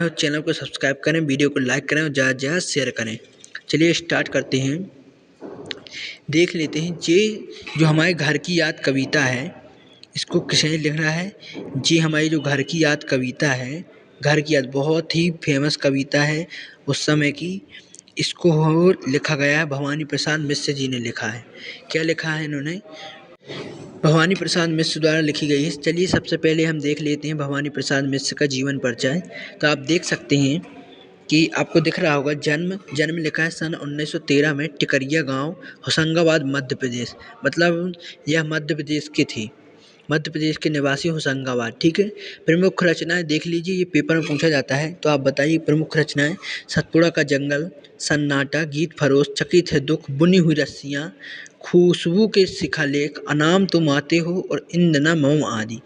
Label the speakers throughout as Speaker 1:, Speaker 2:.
Speaker 1: Channel को subscribe करें, video को लाइक करें और ज़्यादा से ज़्यादा शेयर करें। चलिए स्टार्ट करते हैं। देख लेते हैं ये जो हमारे घर की याद कविता है, इसको किसने लिखा है। जी हमारी जो घर की याद कविता है, घर की याद बहुत ही फेमस कविता है उस समय की। इसको लिखा गया है भवानी प्रसाद मिश्र जी ने लिखा है। क्या लिखा है इन्होंने? भवानी प्रसाद मिश्र द्वारा लिखी गई है। चलिए सबसे पहले हम देख लेते हैं भवानी प्रसाद मिश्र का जीवन परिचय। तो आप देख सकते हैं कि आपको दिख रहा होगा जन्म लिखा है सन 1913 में टिकरिया गांव, होशंगाबाद, मध्य प्रदेश। मतलब यह मध्य प्रदेश के थे, मध्य प्रदेश के निवासी होशंगाबाद। ठीक है। प्रमुख रचनाएं देख लीजिए, ये पेपर में पूछा जाता है, तो आप बताइए प्रमुख रचनाएं। सतपुड़ा का जंगल, सन्नाटा, गीत फरोश, चकित है दुख, बुनी हुई रस्सियाँ, खुशबू के शिखालेख, अनाम तुम आते हो और इंदना मम आदि।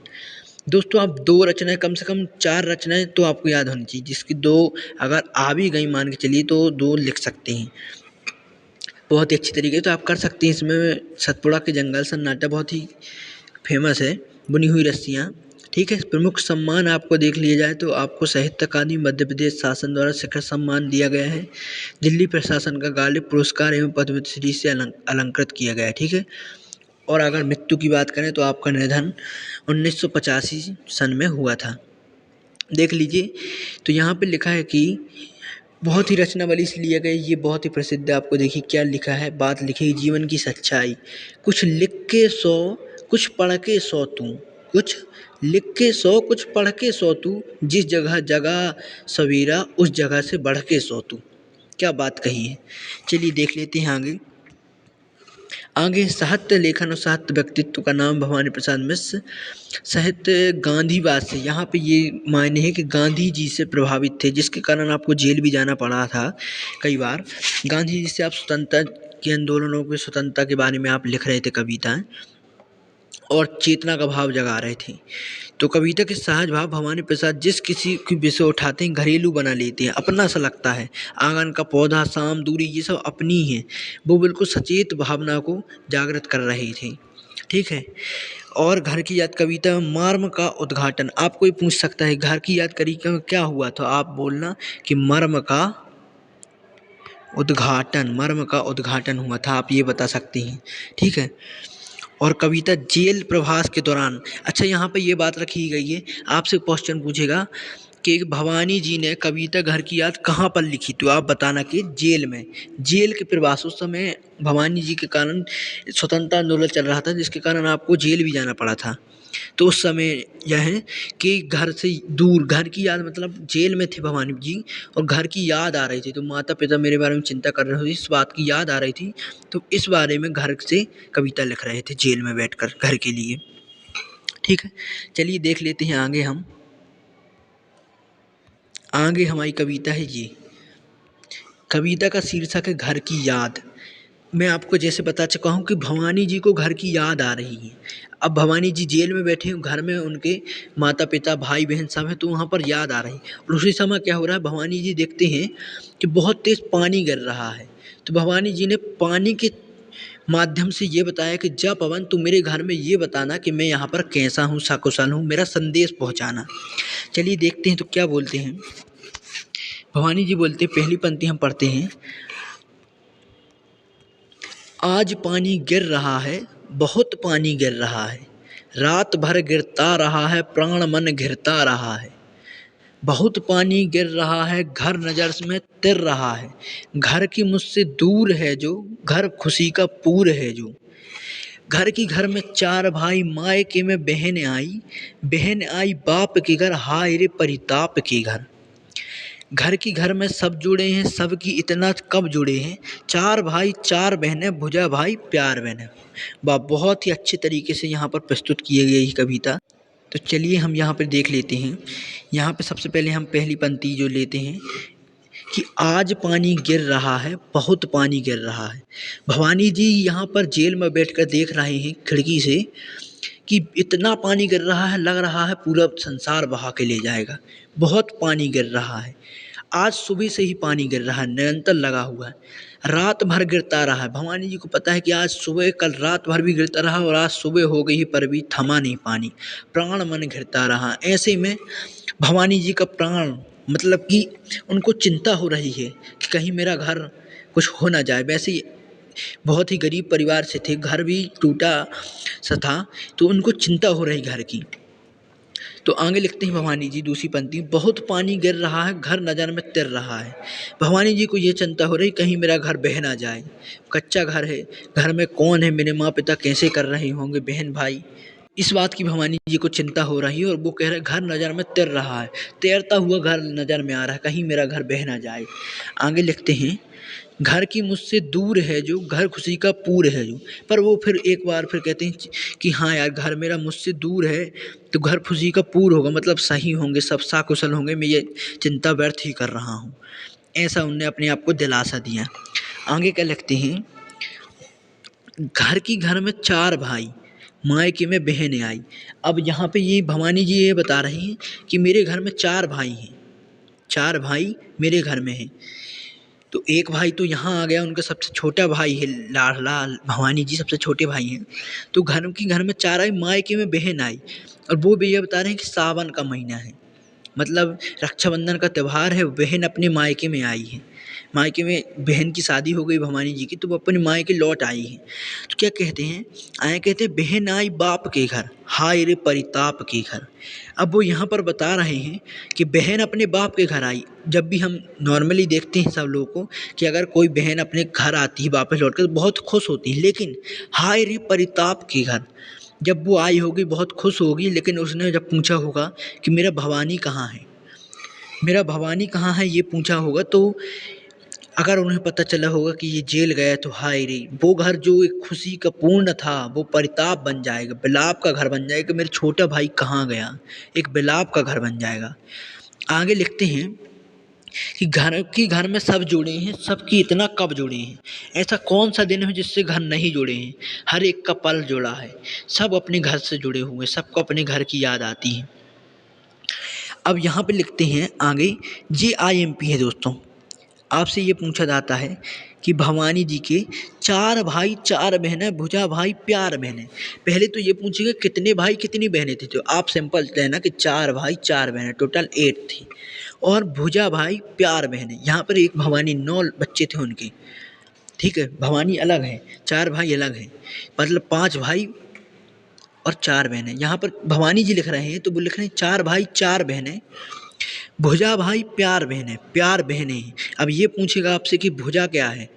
Speaker 1: दोस्तों आप दो रचनाएं, कम से कम 4 रचनाएं तो आपको याद होनी चाहिए, जिसकी 2 अगर आ भी गई मान के चलिए तो 2 लिख सकते हैं बहुत ही अच्छी तरीके से। तो आप कर सकते हैं इसमें। सतपुड़ा के जंगल, सन्नाटा बहुत ही फेमस है, बुनी हुई रस्सियाँ। ठीक है। प्रमुख सम्मान आपको देख लिया जाए तो आपको साहित्य अकादमी मध्य प्रदेश शासन द्वारा शिखर सम्मान दिया गया है। दिल्ली प्रशासन का गालिब पुरस्कार एवं पद्मश्री से अलंकृत किया गया है। ठीक है। और अगर मृत्यु की बात करें तो आपका निधन 1985 सन में हुआ था। देख लीजिए। तो यहाँ पे लिखा है कि बहुत ही रचनावली से लिया गया, ये बहुत ही प्रसिद्ध है। आपको देखिए क्या लिखा है, बात लिखी है, जीवन की सच्चाई। कुछ लिख के 100, कुछ पढ़ के 100 तू, कुछ लिख के 100, कुछ पढ़ के 100 तू, जिस जगह जगह सवेरा उस जगह से बढ़ के 100 तू। क्या बात कही है। चलिए देख लेते हैं आगे साहित्य लेखन और साहित्य व्यक्तित्व का नाम भवानी प्रसाद मिश्र। साहित्य गांधीवाद से, यहाँ पे ये मायने है कि गांधी जी से प्रभावित थे, जिसके कारण आपको जेल भी जाना पड़ा था कई बार। गांधी जी से आप स्वतंत्रता के आंदोलनों के, स्वतंत्रता के बारे में आप लिख रहे थे कविताएं और चेतना का भाव जगा रहे थे। तो कविता के सहज भाव भवानी प्रसाद जिस किसी की विषय उठाते हैं घरेलू बना लेते हैं, अपना सा लगता है। आंगन का पौधा, शाम, दूरी, ये सब अपनी है। वो बिल्कुल सचेत भावना को जागृत कर रहे थे। ठीक है। और घर की याद कविता में मर्म का उद्घाटन। आप कोई पूछ सकता है घर की याद कविता में क्या हुआ, तो आप बोलना कि मर्म का उद्घाटन हुआ था। आप ये बता सकते हैं। ठीक है। और कविता जेल प्रवास के दौरान। अच्छा यहाँ पे ये बात रखी गई है, आपसे क्वेश्चन पूछेगा कि भवानी जी ने कविता घर की याद कहाँ पर लिखी, तो आप बताना कि जेल में। जेल के प्रवास, उस समय भवानी जी के कारण स्वतंत्रता आंदोलन चल रहा था, जिसके कारण आपको जेल भी जाना पड़ा था। तो उस समय यह है कि घर से दूर, घर की याद मतलब जेल में थे भवानी जी और घर की याद आ रही थी, तो माता पिता मेरे बारे में चिंता कर रहे थे, इस बात की याद आ रही थी, तो इस बारे में घर से कविता लिख रहे थे जेल में बैठकर घर के लिए। ठीक है। चलिए देख लेते हैं आगे हमारी कविता है ये। कविता का शीर्षक है घर की याद। मैं आपको जैसे बता चुका हूँ कि भवानी जी को घर की याद आ रही है। अब भवानी जी जेल में बैठे हैं, घर में उनके माता पिता भाई बहन सब हैं, तो वहाँ पर याद आ रही है। और उसी समय क्या हो रहा है, भवानी जी देखते हैं कि बहुत तेज़ पानी गिर रहा है। तो भवानी जी ने पानी के माध्यम से ये बताया कि जा पवन तू मेरे घर में ये बताना कि मैं यहाँ पर कैसा हूँ, सकुशल हूँ, मेरा संदेश पहुँचाना। चलिए देखते हैं तो क्या बोलते हैं। भवानी जी बोलते, पहली पंक्ति हम पढ़ते हैं। आज पानी गिर रहा है, बहुत पानी गिर रहा है, रात भर गिरता रहा है, प्राण मन घिरता रहा है। बहुत पानी गिर रहा है, घर नजर में तिर रहा है, घर की मुझसे दूर है जो, घर खुशी का पूर है जो। घर में 4 भाई, मायके में बहन आई बाप के घर, हाय रे परिताप के घर। घर में सब जुड़े हैं, सबकी इतना कब जुड़े हैं, 4 भाई 4 बहनें, भुजा भाई प्यार बहनें। वाह, बहुत ही अच्छे तरीके से यहाँ पर प्रस्तुत की गई कविता। तो चलिए हम यहाँ पर देख लेते हैं। यहाँ पे सबसे पहले हम पहली पंक्ति जो लेते हैं कि आज पानी गिर रहा है, बहुत पानी गिर रहा है। भवानी जी यहाँ पर जेल में बैठकर देख रहे हैं खिड़की से कि इतना पानी गिर रहा है, लग रहा है पूरा संसार बहा के ले जाएगा। बहुत पानी गिर रहा है। आज सुबह से ही पानी गिर रहा है, निरंतर लगा हुआ है, रात भर गिरता रहा है। भवानी जी को पता है कि आज सुबह, कल रात भर भी गिरता रहा और आज सुबह हो गई पर भी थमा नहीं पानी, प्राण मन घिरता रहा। ऐसे में भवानी जी का प्राण मतलब कि उनको चिंता हो रही है कि कहीं मेरा घर कुछ हो ना जाए। वैसे ही बहुत ही गरीब परिवार से थे, घर भी टूटा सा था, तो उनको चिंता हो रही घर की। तो आगे लिखते हैं भवानी जी दूसरी पंक्ति, बहुत पानी गिर रहा है, घर नज़र में तिर रहा है। भवानी जी को ये चिंता हो रही कहीं मेरा घर बह ना जाए, कच्चा घर है, घर में कौन है, मेरे माँ पिता कैसे कर रहे होंगे, बहन भाई, इस बात की भवानी जी को चिंता हो रही है। और वो कह रहे घर नज़र में तिर रहा है, तैरता हुआ घर नज़र में आ रहा है, कहीं मेरा घर बह ना जाए। आगे लिखते हैं, घर की मुझसे दूर है जो, घर खुशी का पूर है जो। पर वो फिर एक बार फिर कहते हैं कि हाँ यार, घर मेरा मुझसे दूर है तो घर खुशी का पूर होगा, मतलब सही होंगे, सब सकुशल होंगे, मैं ये चिंता व्यर्थ ही कर रहा हूँ। ऐसा उनने अपने आप को दिलासा दिया। आगे क्या लिखते हैं, घर में चार भाई, मायके में बहनें आई। अब यहाँ पे ये भवानी जी ये बता रही हैं कि मेरे घर में चार भाई हैं, चार भाई मेरे घर में हैं। तो एक भाई तो यहाँ आ गया, उनका सबसे छोटा भाई है लाडला, भवानी जी सबसे छोटे भाई हैं। तो घर में चार आई, मायके में बहन आई। और वो भी ये बता रहे हैं कि सावन का महीना है, मतलब रक्षाबंधन का त्यौहार है, बहन अपने मायके में आई है। मायके में बहन की शादी हो गई भवानी जी की, तो वो अपने मायके लौट आई है। तो क्या कहते हैं, कहते हैं बहन आई बाप के घर, हाय रे परिताप के घर। अब वो यहाँ पर बता रहे हैं कि बहन अपने बाप के घर आई। जब भी हम नॉर्मली देखते हैं सब लोगों को कि अगर कोई बहन अपने घर आती है वापस लौट कर तो बहुत खुश होती है, लेकिन हाय रे परिताप के घर, जब वो आई होगी बहुत खुश होगी, लेकिन उसने जब पूछा होगा कि मेरा भवानी कहाँ है, मेरा भवानी कहाँ है, ये पूछा होगा, तो अगर उन्हें पता चला होगा कि ये जेल गया तो हाय रे, वो घर जो एक खुशी का पूर्ण था वो परिताप बन जाएगा, विलाप का घर बन जाएगा, मेरा छोटा भाई कहाँ गया, एक विलाप का घर बन जाएगा। आगे लिखते हैं कि घर में सब जुड़े हैं, सबकी इतना कब जुड़े हैं, ऐसा कौन सा दिन है जिससे घर नहीं जुड़े हैं, हर एक का पल जुड़ा है, सब अपने घर से जुड़े हुए, सबको अपने घर की याद आती है। अब यहाँ पे लिखते हैं आगे, JIMP है दोस्तों। आपसे ये पूछा जाता है कि भवानी जी के चार भाई चार बहनें, भुजा भाई प्यार बहनें। पहले तो ये पूछेगा कितने भाई कितनी बहनें थी, तो आप सिंपल लेना कि चार भाई चार बहनें, टोटल 8 थी। और भुजा भाई प्यार बहनें, यहाँ पर एक भवानी 9 बच्चे थे उनके, ठीक है, भवानी अलग है, चार भाई अलग हैं, मतलब 5 भाई और 4 बहनें। यहाँ पर भवानी जी लिख रहे हैं तो वो लिख रहे हैं चार भाई चार बहनें, भुजा भाई प्यार बहनें, प्यार बहनें हैं। अब ये पूछेगा आपसे कि भुजा क्या है,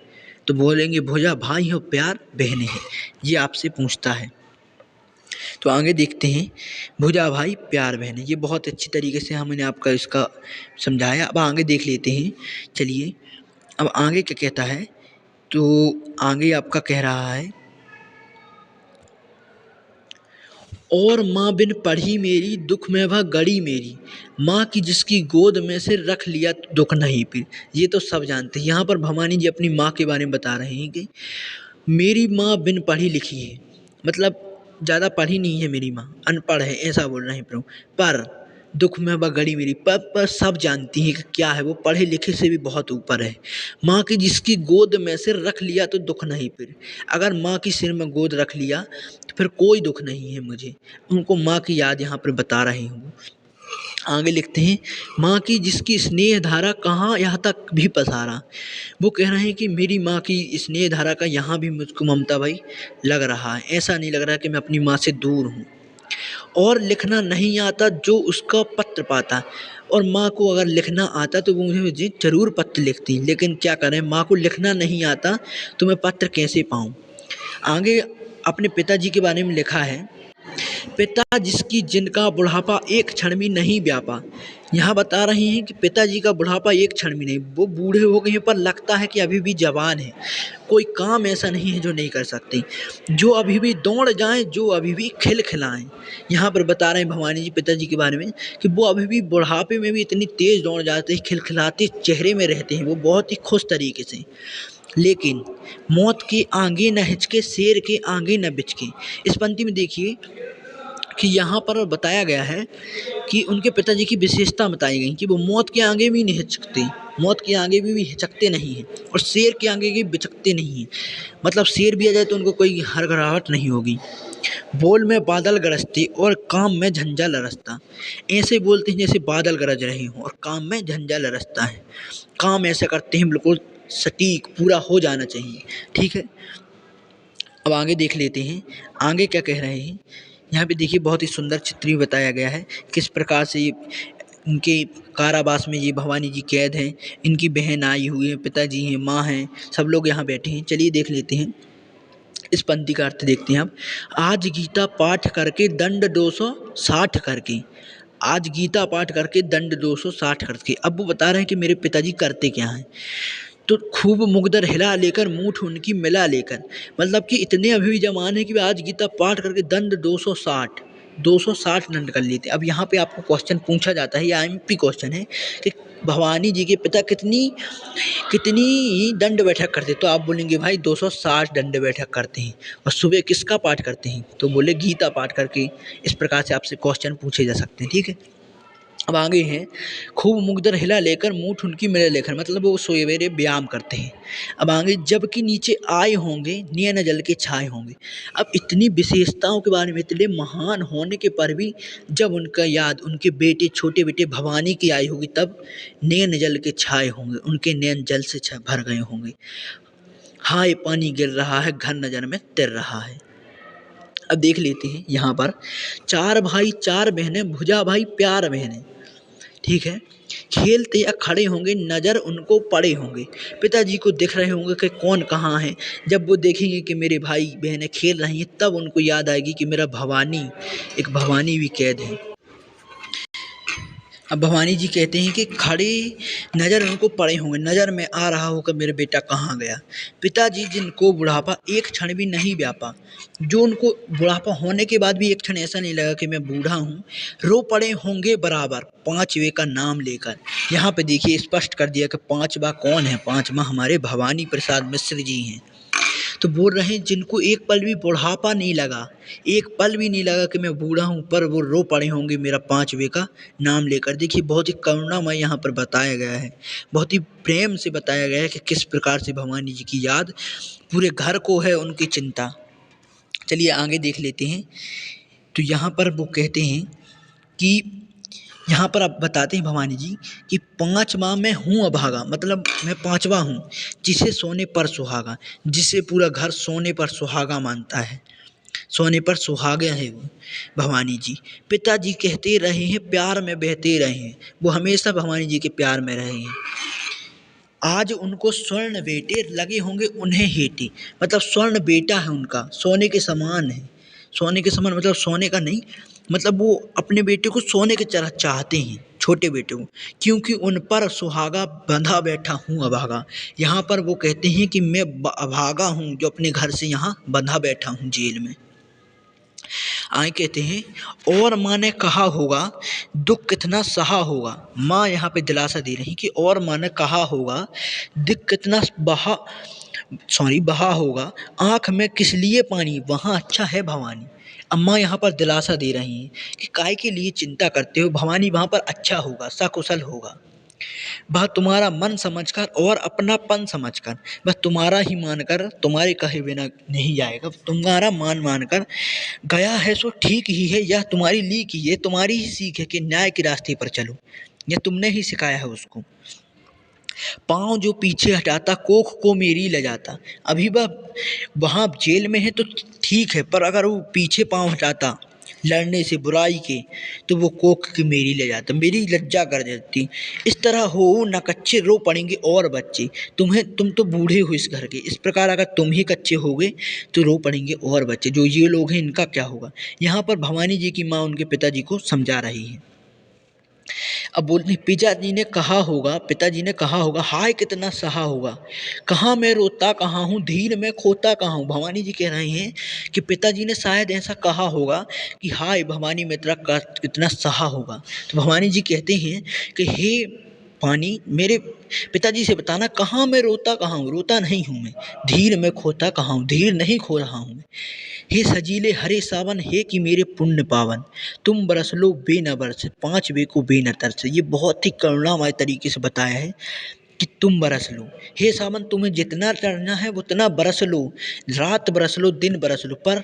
Speaker 1: तो बोलेंगे भुजा भाई है और प्यार बहनें हैं, ये आपसे पूछता है। तो आगे देखते हैं, भुजा भाई प्यार बहनें, ये बहुत अच्छी तरीके से हमने आपका इसका समझाया। अब आगे देख लेते हैं, चलिए अब आगे क्या कहता है, तो आगे आपका कह रहा है, और माँ बिन पढ़ी मेरी, दुख में वह गड़ी मेरी, माँ की जिसकी गोद में से रख लिया तो दुख नहीं फिर। ये तो सब जानते हैं। यहाँ पर भवानी जी अपनी माँ के बारे में बता रहे हैं कि मेरी माँ बिन पढ़ी लिखी है, मतलब ज़्यादा पढ़ी नहीं है मेरी माँ, अनपढ़ है, ऐसा बोल रहे हैं प्रभु। पर दुख में वह गड़ी मेरी, पर सब जानती हैं कि क्या है, वो पढ़े लिखे से भी बहुत ऊपर है। माँ की जिसकी गोद में से रख लिया तो दुख नहीं फिर। अगर माँ की सिर में गोद रख लिया तो फिर कोई दुख नहीं है मुझे। उनको माँ की याद यहाँ पर बता रही हूँ। आगे लिखते हैं, माँ की जिसकी स्नेह धारा कहाँ यहाँ तक भी पसारा। वो कह रहे हैं कि मेरी माँ की स्नेह धारा का यहाँ भी मुझको ममता भाई लग रहा है, ऐसा नहीं लग रहा कि मैं अपनी माँ से दूर हूँ। और लिखना नहीं आता जो उसका पत्र पाता, और माँ को अगर लिखना आता तो वो मुझे ज़रूर पत्र लिखती, लेकिन क्या करें, माँ को लिखना नहीं आता तो मैं पत्र कैसे पाऊँ। आगे अपने पिताजी के बारे में लिखा है, पिता जिसकी जिनका बुढ़ापा एक क्षण भी नहीं व्यापा। यहाँ बता रहे हैं कि पिताजी का बुढ़ापा एक क्षण भी नहीं, वो बूढ़े हो गए हैं पर लगता है कि अभी भी जवान है, कोई काम ऐसा नहीं है जो नहीं कर सकते, जो अभी भी दौड़ जाएं, जो अभी भी खिलखिलाएं। यहाँ पर बता रहे हैं भवानी जी पिताजी के बारे में कि वो अभी भी बुढ़ापे में भी इतनी तेज़ दौड़ जाते हैं, खिलखिलाते चेहरे में रहते हैं, वो बहुत ही खुश तरीके से। लेकिन मौत के आगे न हिचके, शेर के आगे न बिचके। इस पंक्ति में देखिए कि यहाँ पर बताया गया है कि उनके पिताजी की विशेषता बताई गई कि वो मौत के आगे भी नहीं हिचकते, मौत के आगे भी हिचकते नहीं हैं, और शेर के आगे भी बिचकते नहीं हैं, मतलब शेर भी आ जाए तो उनको कोई हड़बड़ाहट नहीं होगी। बोल में बादल गरजते और काम में झंझा लरसता। ऐसे बोलते हैं जैसे बादल गरज रहे हों और काम में झंझा लरसता है। काम ऐसा करते हैं बिल्कुल सटीक पूरा हो जाना चाहिए। ठीक है, अब आगे देख लेते हैं आगे क्या कह रहे हैं। यहाँ पे देखिए बहुत ही सुंदर चित्र भी बताया गया है किस प्रकार से ये उनके कारावास में ये भवानी जी कैद हैं। इनकी बहन आई हुई है, पिताजी हैं, माँ हैं, सब लोग यहाँ बैठे हैं। चलिए देख लेते हैं, इस पंक्ति का अर्थ देखते हैं आप। आज गीता पाठ करके दंड 260 करके। आज गीता पाठ करके दंड 260 करके। अब वो बता रहे हैं कि मेरे पिताजी करते क्या हैं। तो खूब मुकदर हिला लेकर मूठ उनकी मिला लेकर, मतलब कि इतने अभी भी जवान है कि वे आज गीता पाठ करके दंड 260 दंड कर लेते। अब यहाँ पे आपको क्वेश्चन पूछा जाता है, ये आईएमपी क्वेश्चन है कि भवानी जी के पिता कितनी कितनी दंड बैठक करते, तो आप बोलेंगे भाई 260 दंड बैठक करते हैं। और सुबह किसका पाठ करते हैं, तो बोले गीता पाठ करके। इस प्रकार से आपसे क्वेश्चन पूछे जा सकते हैं। ठीक है, अब आगे हैं खूब मुकदर हिला लेकर मूठ उनकी मिले लेकर, मतलब वो सवेरे व्यायाम करते हैं। अब आगे जबकि नीचे आए होंगे नयन जल के छाए होंगे। अब इतनी विशेषताओं के बारे में, इतने महान होने के पर भी जब उनका याद उनके बेटे छोटे बेटे भवानी की आई होगी तब नयन जल के छाए होंगे, उनके नयन जल से भर गए होंगे। हाय पानी गिर रहा है घर नजर में तिर रहा है। अब देख लेते हैं यहाँ पर, चार भाई चार बहनें भुजा भाई प्यार बहनें। ठीक है, खेलते या खड़े होंगे नज़र उनको पड़े होंगे। पिताजी को दिख रहे होंगे कि कौन कहाँ है। जब वो देखेंगे कि मेरे भाई बहनें खेल रही हैं तब उनको याद आएगी कि मेरा भवानी, एक भवानी भी कैद है। अब भवानी जी कहते हैं कि खड़े नज़र उनको पड़े होंगे, नज़र में आ रहा होगा मेरा बेटा कहाँ गया। पिताजी जिनको बुढ़ापा एक क्षण भी नहीं व्यापा, जो उनको बुढ़ापा होने के बाद भी एक क्षण ऐसा नहीं लगा कि मैं बूढ़ा हूँ। रो पड़े होंगे बराबर पांचवे का नाम लेकर। यहाँ पे देखिए स्पष्ट कर दिया कि पांचवा कौन है, पांचवा हमारे भवानी प्रसाद मिश्र जी हैं। तो बोल रहे हैं जिनको एक पल भी बुढ़ापा नहीं लगा, एक पल भी नहीं लगा कि मैं बूढ़ा हूँ, पर वो रो पड़े होंगे मेरा पांचवे का नाम लेकर। देखिए बहुत ही करुणामय यहाँ पर बताया गया है, बहुत ही प्रेम से बताया गया है कि किस प्रकार से भवानी जी की याद पूरे घर को है, उनकी चिंता। चलिए आगे देख लेते हैं। तो यहाँ पर वो कहते हैं कि यहाँ पर आप बताते हैं भवानी जी कि पांचवा मैं हूँ अभागा, मतलब मैं पांचवा हूँ जिसे सोने पर सुहागा, जिसे पूरा घर सोने पर सुहागा मानता है, सोने पर सुहागे हैं वो भवानी जी। पिताजी कहते रहे हैं प्यार में बहते रहे हैं, वो हमेशा भवानी जी के प्यार में रहे हैं। आज उनको स्वर्ण बेटे लगे होंगे उन्हें हेटे, मतलब स्वर्ण बेटा है उनका, सोने के समान है। सोने के समान मतलब सोने का नहीं, मतलब वो अपने बेटे को सोने की तरह चाहते हैं, छोटे बेटे को, क्योंकि उन पर सुहागा बंधा बैठा हूँ अभागा। यहाँ पर वो कहते हैं कि मैं अभागा हूँ जो अपने घर से यहाँ बंधा बैठा हूँ जेल में। आए कहते हैं और माँ ने कहा होगा दुख कितना सहा होगा। माँ यहाँ पे दिलासा दे रही कि और माँ ने कहा होगा दुख कितना बहा होगा, आँख में किस लिए पानी वहाँ अच्छा है भवानी। अम्मा यहाँ पर दिलासा दे रही हैं कि काहे के लिए चिंता करते हो, भवानी वहाँ पर अच्छा होगा, सकुशल होगा। वह तुम्हारा मन समझकर और अपनापन समझकर, बस तुम्हारा ही मानकर, तुम्हारे कहे बिना नहीं जाएगा, तुम्हारा मानकर गया है सो ठीक ही है, यह तुम्हारी लीक ही है, तुम्हारी ही सीख है कि न्याय के रास्ते पर चलो, यह तुमने ही सिखाया है उसको। पाँव जो पीछे हटाता कोख को मेरी ले जाता। अभी वह वहाँ जेल में है तो ठीक है, पर अगर वो पीछे पाँव हटाता लड़ने से बुराई के तो वो कोख की मेरी ले जाता, मेरी लज्जा कर देती। इस तरह हो न कच्चे रो पड़ेंगे और बच्चे, तुम तो बूढ़े हो इस घर के, इस प्रकार अगर तुम ही कच्चे होगे तो रो पड़ेंगे और बच्चे, जो ये लोग हैं इनका क्या होगा। यहाँ पर भवानी जी की माँ उनके पिताजी को समझा रही है। अब बोलते पिताजी ने कहा होगा हाय कितना सहा होगा, कहाँ मैं रोता कहाँ हूँ धीर में खोता कहाँ हूँ। भवानी जी कह रहे हैं कि पिताजी ने शायद ऐसा कहा होगा कि हाय भवानी में तेरा कितना सहा होगा। तो भवानी जी कहते हैं कि हे पानी मेरे पिताजी से बताना कहाँ मैं रोता कहाँ हूँ, रोता नहीं हूँ मैं, धीर में खोता कहाँ हूँ, धीर नहीं खो रहा हूँ मैं। हे सजीले हरे सावन हे कि मेरे पुण्य पावन, तुम बरस लो बे न बरस पाँच वे को बे न तरस। ये बहुत ही करुणामय तरीके से बताया है कि तुम बरस लो, हे सावन तुम्हें जितना करना है उतना बरस लो, रात बरस लो दिन बरस लो, पर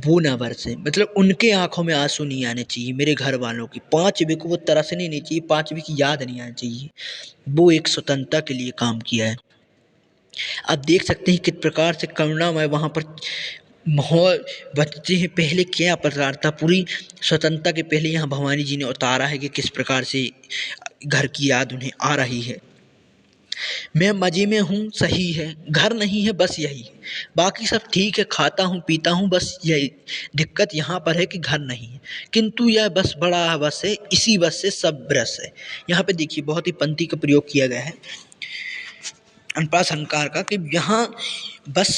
Speaker 1: वो ना बरसे। मतलब उनके आंखों में आंसू नहीं आने चाहिए, मेरे घर वालों की 5 को वो तरसने नहीं चाहिए, 5 की याद नहीं आनी चाहिए। वो एक स्वतंत्रता के लिए काम किया है। आप देख सकते हैं किस प्रकार से करुणामय वहाँ पर माहौल बचते हैं। पहले क्या प्रकार था, पूरी स्वतंत्रता के पहले यहाँ भवानी जी ने उतारा है कि किस प्रकार से घर की याद उन्हें आ रही है। मैं मज़े में हूँ सही है, घर नहीं है बस यही है, बाकी सब ठीक है, खाता हूँ पीता हूँ, बस यही दिक्कत यहाँ पर है कि घर नहीं है, किंतु यह बस बड़ा बस है, इसी बस से सब रस है। यहाँ पे देखिए बहुत ही पंक्ति का प्रयोग किया गया है अनुप्रास अलंकार का कि यहाँ बस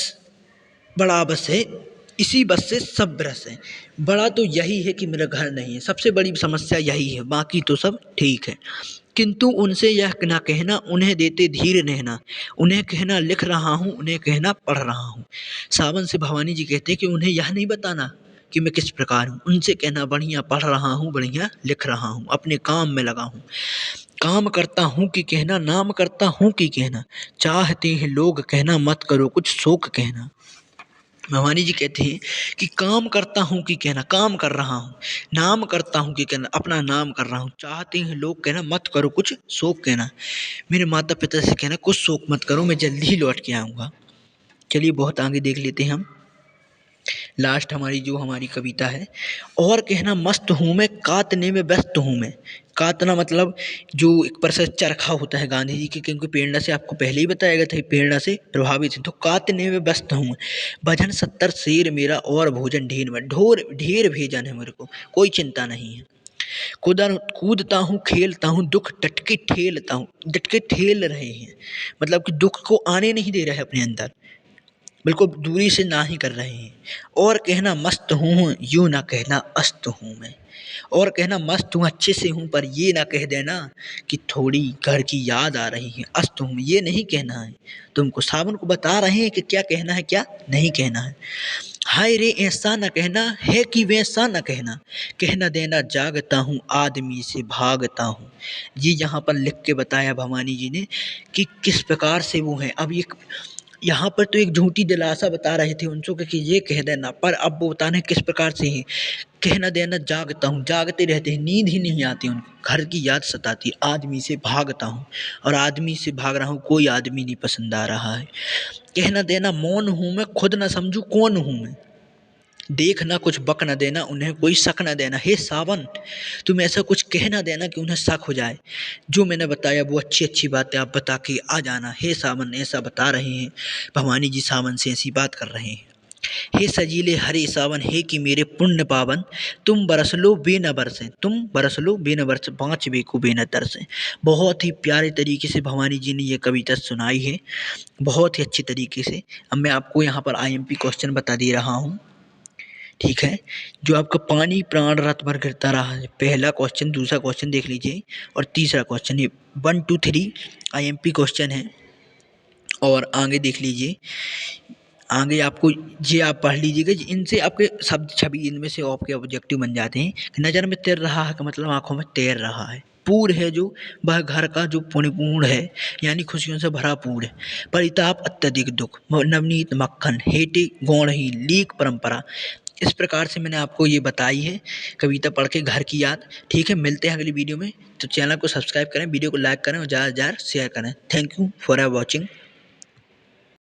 Speaker 1: बड़ा बस है, इसी बस से सब रस है। बड़ा तो यही है कि मेरा घर नहीं है, सबसे बड़ी समस्या यही है, बाकी तो सब ठीक है। किंतु उनसे यह ना कहना, उन्हें देते धीर नहना, उन्हें कहना लिख रहा हूँ, उन्हें कहना पढ़ रहा हूँ। सावन से भवानी जी कहते हैं कि उन्हें यह नहीं बताना कि मैं किस प्रकार हूँ, उनसे कहना बढ़िया पढ़ रहा हूँ, बढ़िया लिख रहा हूँ, अपने काम में लगा हूँ, काम करता हूँ कि कहना, नाम करता हूँ कि कहना, चाहते हैं लोग कहना मत करो कुछ शोक कहना। भवानी जी कहते हैं कि काम करता हूँ कि कहना, काम कर रहा हूँ, नाम करता हूँ कि कहना, अपना नाम कर रहा हूँ, चाहते हैं लोग कहना मत करो कुछ शोक कहना, मेरे माता पिता से कहना कुछ शोक मत करो, मैं जल्दी ही लौट के आऊँगा। चलिए बहुत आगे देख लेते हैं हम लास्ट हमारी जो हमारी कविता है। और कहना मस्त हूँ मैं, कातने में व्यस्त हूँ मैं। कातना मतलब जो एक प्रकार से चरखा होता है गांधी जी के, क्योंकि प्रेरणा से आपको पहले ही बताया गया था, प्रेरणा से प्रभावित है। तो कातने में व्यस्त हूँ, भजन 70 शेर मेरा और भोजन ढेर में, ढेर भेजन है मेरे को, कोई चिंता नहीं है। कूदता हूँ खेलता हूँ, दुख डटके ठेलता हूँ, डटके ठेल रहे हैं, मतलब कि दुख को आने नहीं दे रहे हैं अपने अंदर, बिल्कुल दूरी से ना ही कर रहे हैं। और कहना मस्त हूँ, यूँ ना कहना अस्त हूँ मैं। और कहना मस्त हूँ, अच्छे से हूँ, पर ये ना कह देना कि थोड़ी घर की याद आ रही है, अस्त हूँ, ये नहीं कहना है। तुमको सावन को बता रहे हैं कि क्या कहना है क्या नहीं कहना है। हाय रे ऐसा न कहना है कि वैसा न कहना, कहना देना जागता हूँ आदमी से भागता हूँ। ये यहाँ पर लिख के बताया भवानी जी ने कि किस प्रकार से वो है। अब ये यहाँ पर तो एक झूठी दिलासा बता रहे थे उनको कि ये कह देना, पर अब वो बताने किस प्रकार से है। कहना देना जागता हूँ, जागते रहते हैं, नींद ही नहीं आती उनको, घर की याद सताती, आदमी से भागता हूँ, और आदमी से भाग रहा हूँ, कोई आदमी नहीं पसंद आ रहा है। कहना देना मौन हूँ मैं, खुद न समझूँ कौन हूँ मैं। देख ना कुछ बक न देना, उन्हें कोई शक न देना। हे सावन तुम ऐसा कुछ कह ना देना कि उन्हें शक हो जाए, जो मैंने बताया वो अच्छी अच्छी बातें आप बता के आ जाना। हे सावन ऐसा बता रहे हैं भवानी जी, सावन से ऐसी बात कर रहे हैं। हे सजीले हरे सावन, हे कि मेरे पुण्य पावन, तुम बरस लो बे न बरसे, तुम बरस लो बे न बरसे, 5 को बे न तरसे। बहुत ही प्यारे तरीके से भवानी जी ने ये कविता सुनाई है, बहुत ही अच्छी तरीके से। अब मैं आपको यहाँ पर IMP क्वेश्चन बता दे रहा हूँ, ठीक है, जो आपका पानी प्राण रात भर गिरता रहा है, पहला क्वेश्चन, दूसरा क्वेश्चन देख लीजिए, और तीसरा क्वेश्चन, ये 1 2 3 IMP क्वेश्चन है। और आगे देख लीजिए, आगे आपको ये आप पढ़ लीजिएगा, इनसे आपके शब्द छवि इनमें से आपके ऑब्जेक्टिव बन जाते हैं। नज़र में तैर रहा है का मतलब आंखों में तैर रहा है। पूर है जो वह घर का जो परिपूर्ण है, यानी खुशियों से भरा पूर है। परिताप अत्यधिक दुख, नवनीत मक्खन, हेटे गौण ही लीक परंपरा। इस प्रकार से मैंने आपको ये बताई है कविता पढ़ के घर की याद। ठीक है, मिलते हैं अगली वीडियो में। तो चैनल को सब्सक्राइब करें, वीडियो को लाइक करें और ज़्यादा से ज़्यादा शेयर करें। Thank you for watching.